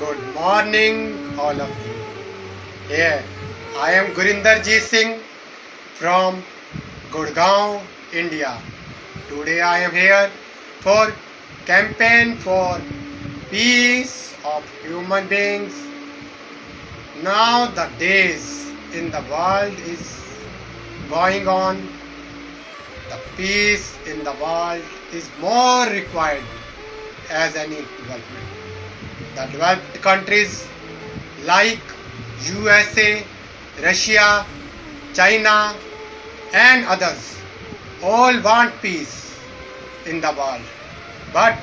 Good morning, all of you. Here, I am Gurinderjeet Singh from Gurgaon, India. Today I am here for campaign for peace of human beings. Now the days in the world is going on. The peace in the world is more required as any development. The developed countries like USA, Russia, China and others all want peace in the world, but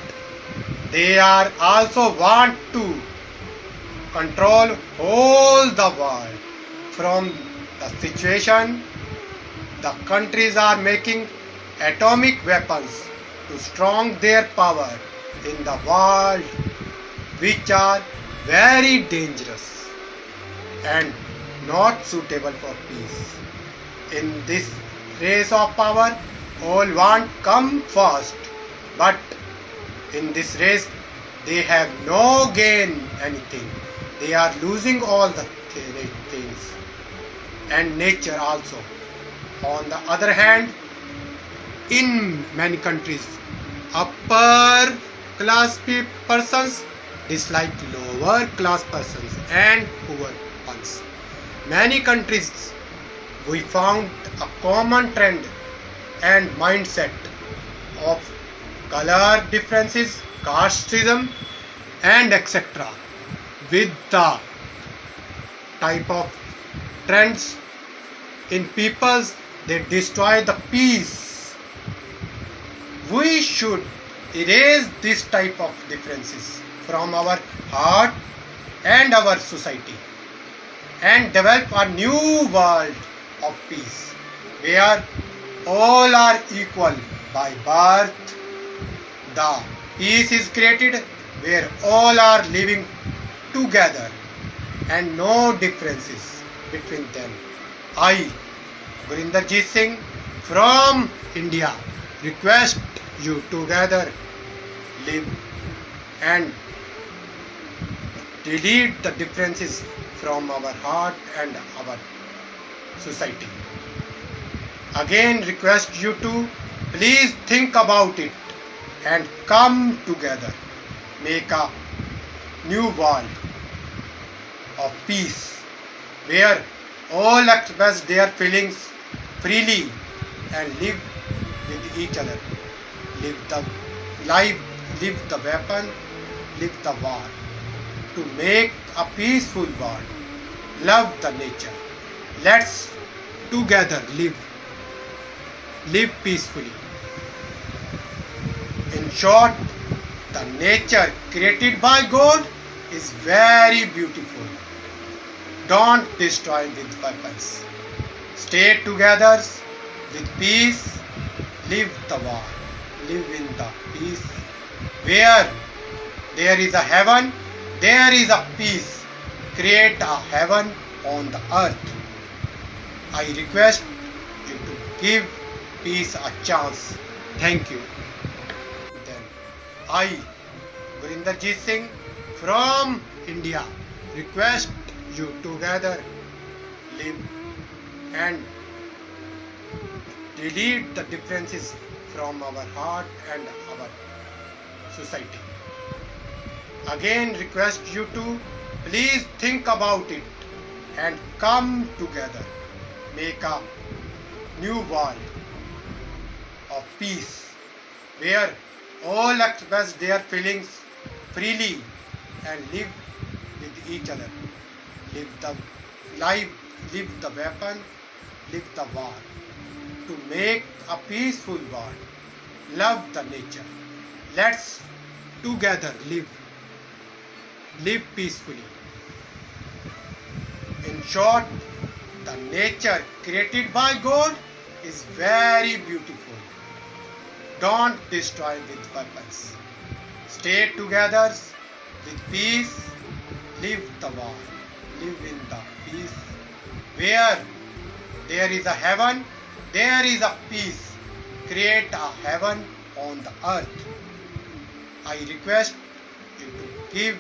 they are also want to control whole the world from the situation. The countries are making atomic weapons to strong their power in the world, which are very dangerous and not suitable for peace. In this race of power, all want come first, but in this race they have no gain anything. They are losing all the things and nature also. On the other hand, in many countries, upper class persons dislike lower class persons and poor ones. Many countries we found a common trend and mindset of color differences, casteism and etc. With the type of trends in peoples, they destroy the peace. We should erase this type of differences from our heart and our society and develop a new world of peace where all are equal by birth. The peace is created where all are living together and no differences between them. I, Gurinderjeet Singh from India, request you together live and delete the differences from our heart and our society. Again request you to please think about it and come together, make a new world of peace where all express their feelings freely and live with each other. Live the life, live the weapon, live the war. To make a peaceful world, love the nature. Let's together live peacefully. In short, the nature created by God is very beautiful. Don't destroy with weapons. Stay together with peace. Live the war. Live in the peace. Where there is a heaven, there is a peace. Create a heaven on the earth. I request you to give peace a chance. Thank you. Then I, Gurinderjeet Singh from India, request you together live and delete the differences from our heart and our society. Again request you to please think about it and come together, make a new world of peace where all express their feelings freely and live with each other. Live the life, live the weapon, live the war. To make a peaceful world, love the nature. Let's together live peacefully. In short, the nature created by God is very beautiful. Don't destroy with weapons. Stay together with peace. Live the war. Live in the peace. Where there is a heaven, there is a peace. Create a heaven on the earth. I request you to give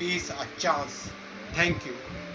peace a chance. Thank you.